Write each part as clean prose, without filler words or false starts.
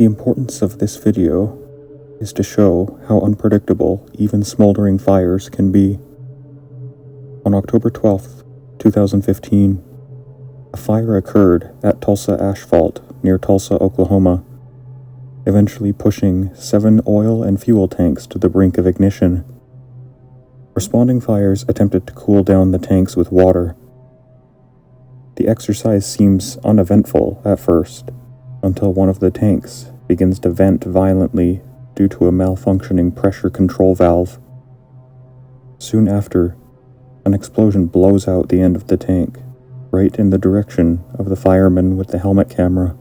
The importance of this video is to show how unpredictable even smoldering fires can be. On October 12th, 2015, a fire occurred at Tulsa Asphalt near Tulsa, Oklahoma, eventually pushing 7 oil and fuel tanks to the brink of ignition. Responding fires attempted to cool down the tanks with water. The exercise seems uneventful at first, until one of the tanks begins to vent violently due to a malfunctioning pressure control valve. Soon after, an explosion blows out the end of the tank, right in the direction of the fireman with the helmet camera.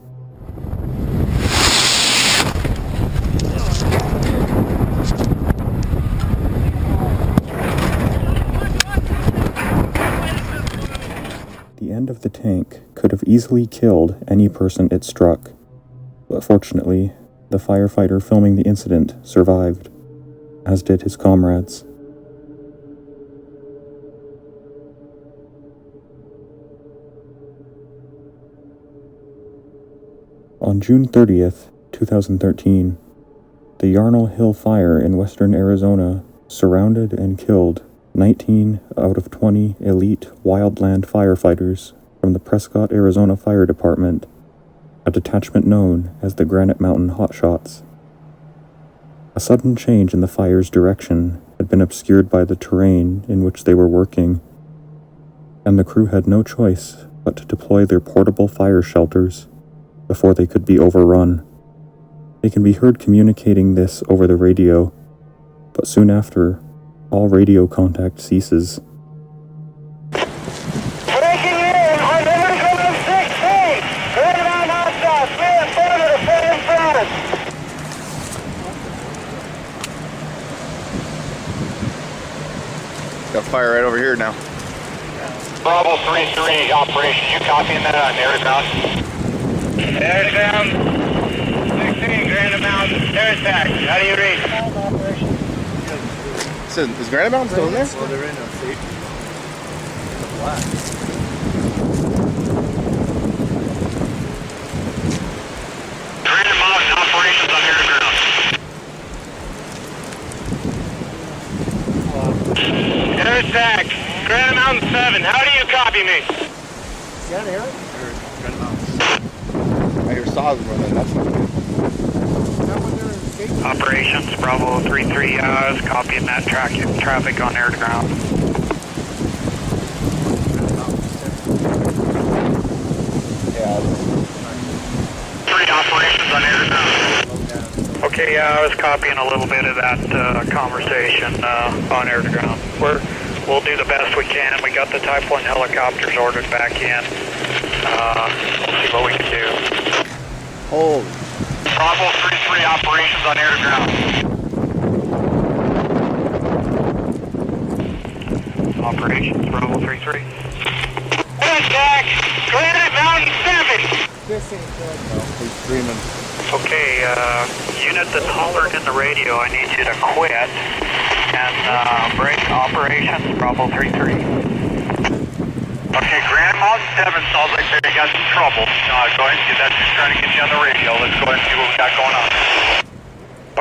The end of the tank could have easily killed any person it struck, but fortunately, the firefighter filming the incident survived, as did his comrades. On June 30th, 2013, the Yarnell Hill Fire in western Arizona surrounded and killed 19 out of 20 elite wildland firefighters from the Prescott, Arizona Fire Department, a detachment known as the Granite Mountain Hotshots. A sudden change in the fire's direction had been obscured by the terrain in which they were working, and the crew had no choice but to deploy their portable fire shelters before they could be overrun. They can be heard communicating this over the radio, but soon after, all radio contact ceases. Breaking in on incoming 16! Granite on Hotshots, we have further to put in front of us. Got fire right over here now. Bravo 3-3, operation, you copying that on air ground? Air to ground, 16, Granite Mountain, air attack, how do you read? So, is Granite Mountain still in there? Well, they're in a safety. In the black. Granite Mountain, operations on air ground. Air attack, Granite Mountain 7, how do you copy me? Is that air? Or Granite Mountain? I hear saws running. That's not good. Is that when they're in safety? Operations, Bravo 3-3, is copying that traffic on air to ground. Yeah. 3 operations on air ground. Okay, I was copying a little bit of that conversation on air to ground. We'll do the best we can. We got the Type 1 helicopters ordered back in. We'll see what we can do. Holy. Bravo 3-3, operations on air ground. Operations, Bravo 3-3. Attack, Granite Mountain 7! This ain't good, though. He's screaming. Okay, unit that's hollering in the radio, I need you to quit and break operations, Bravo 3-3. Okay, Granite Mountain 7 sounds like they got some trouble. Go ahead and get that, just trying to get you on the radio. Let's go ahead and see what we got going on.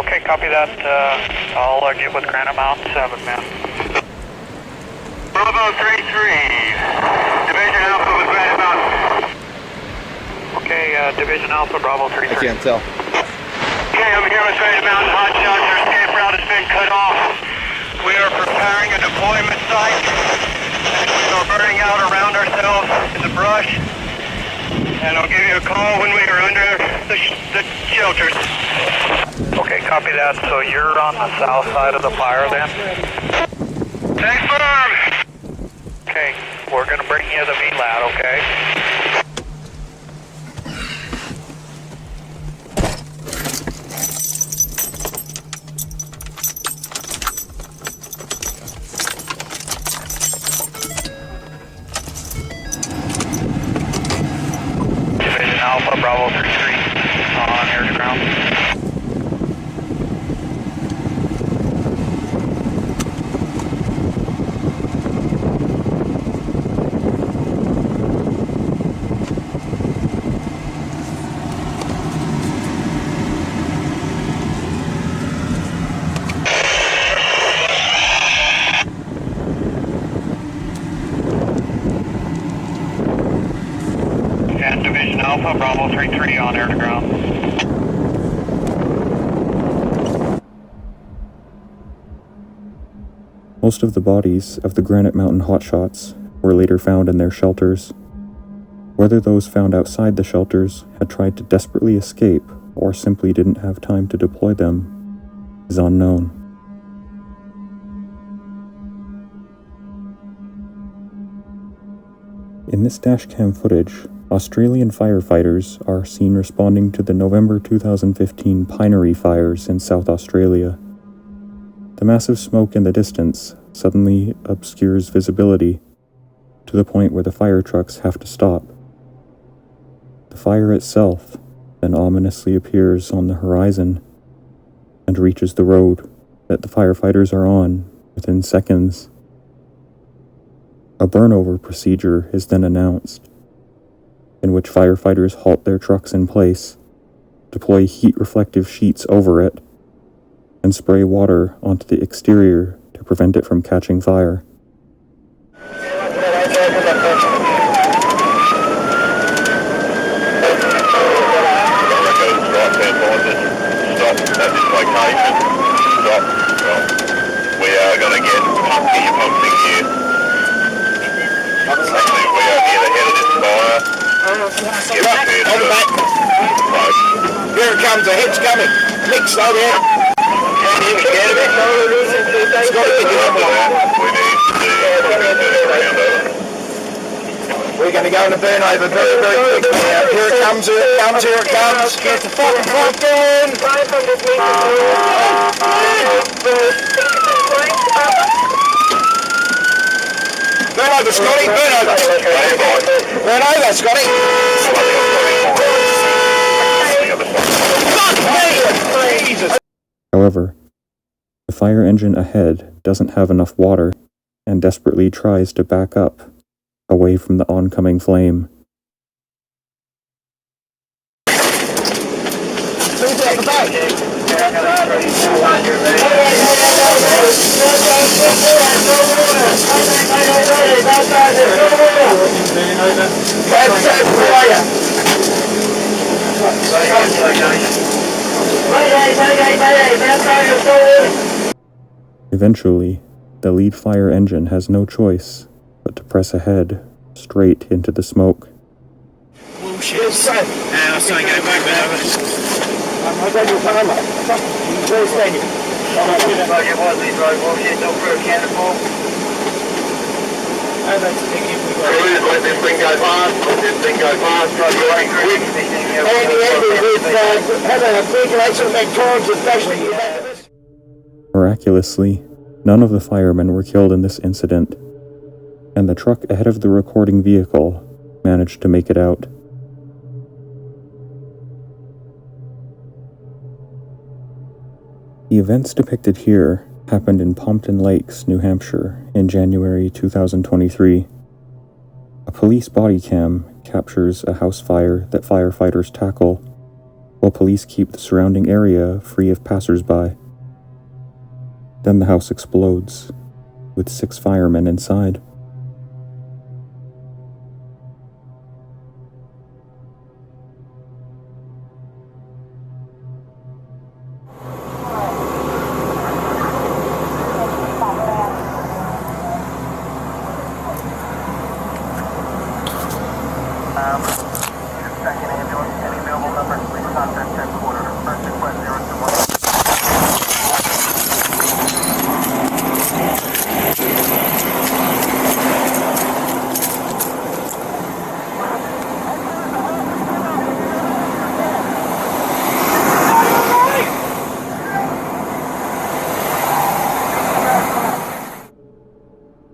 Okay, copy that. I'll get with Granite Mountain 7, man. Bravo 3-3, Division Alpha with Granite Mountain. Okay, Division Alpha, Bravo 3-3. I can't tell. Okay, I'm here with Granite Mountain Hotshots. Our escape route has been cut off. We are preparing a deployment site, and we are burning out around ourselves in the brush. And I'll give you a call when we are under the shelters. Okay, copy that. So you're on the south side of the fire then? Thanks, firm! Okay, we're going to bring you the VLAT, okay? Division Alpha, Bravo 3-3, on air to ground. Bravo 3-3 on air to ground. Most of the bodies of the Granite Mountain Hotshots were later found in their shelters. Whether those found outside the shelters had tried to desperately escape or simply didn't have time to deploy them is unknown. In this dashcam footage, Australian firefighters are seen responding to the November 2015 Pinery fires in South Australia. The massive smoke in the distance suddenly obscures visibility to the point where the fire trucks have to stop. The fire itself then ominously appears on the horizon and reaches the road that the firefighters are on within seconds. A burnover procedure is then announced, in which firefighters halt their trucks in place, deploy heat-reflective sheets over it, and spray water onto the exterior to prevent it from catching fire. We are going to get pumping here. Actually, we are near the head of this fire. Get prepared for it. Here it comes, the head's coming. Nick, slow down. We need to We're going to go in the burnover very, very quickly now. Here it comes, here it comes, here it comes. Get the fucking pumpkin! Burn over, Scotty, burn over. Burn over, Scotty. Fuck me! Jesus. However, the fire engine ahead doesn't have enough water and desperately tries to back up away from the oncoming flame. Eventually, the lead fire engine has no choice but to press ahead, straight into the smoke. Bullshit, son. I was trying to get it back, I'll take your time, mate. Where's Daniel? Let this thing go fast. Let this thing go fast. Try to run quick. Having a big race of McTorrance, especially. Miraculously, none of the firemen were killed in this incident, and the truck ahead of the recording vehicle managed to make it out. The events depicted here happened in Pompton Lakes, New Hampshire, in January 2023. A police body cam captures a house fire that firefighters tackle, while police keep the surrounding area free of passers-by. Then the house explodes, with 6 firemen inside.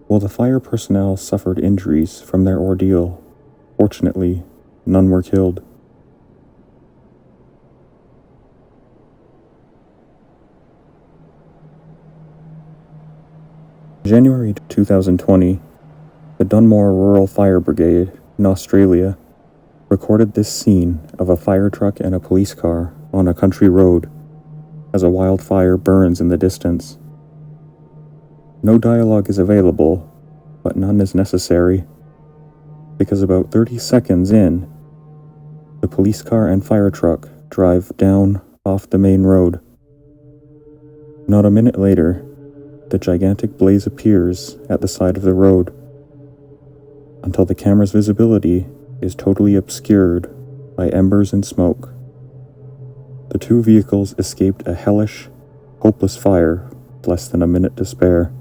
While the fire personnel suffered injuries from their ordeal, fortunately, none were killed. In January 2020, the Dunmore Rural Fire Brigade in Australia recorded this scene of a fire truck and a police car on a country road as a wildfire burns in the distance. No dialogue is available, but none is necessary, because about 30 seconds in, The police car and fire truck drive down off the main road. Not a minute later, the gigantic blaze appears at the side of the road, until the camera's visibility is totally obscured by embers and smoke. The two vehicles escaped a hellish, hopeless fire with less than a minute to spare.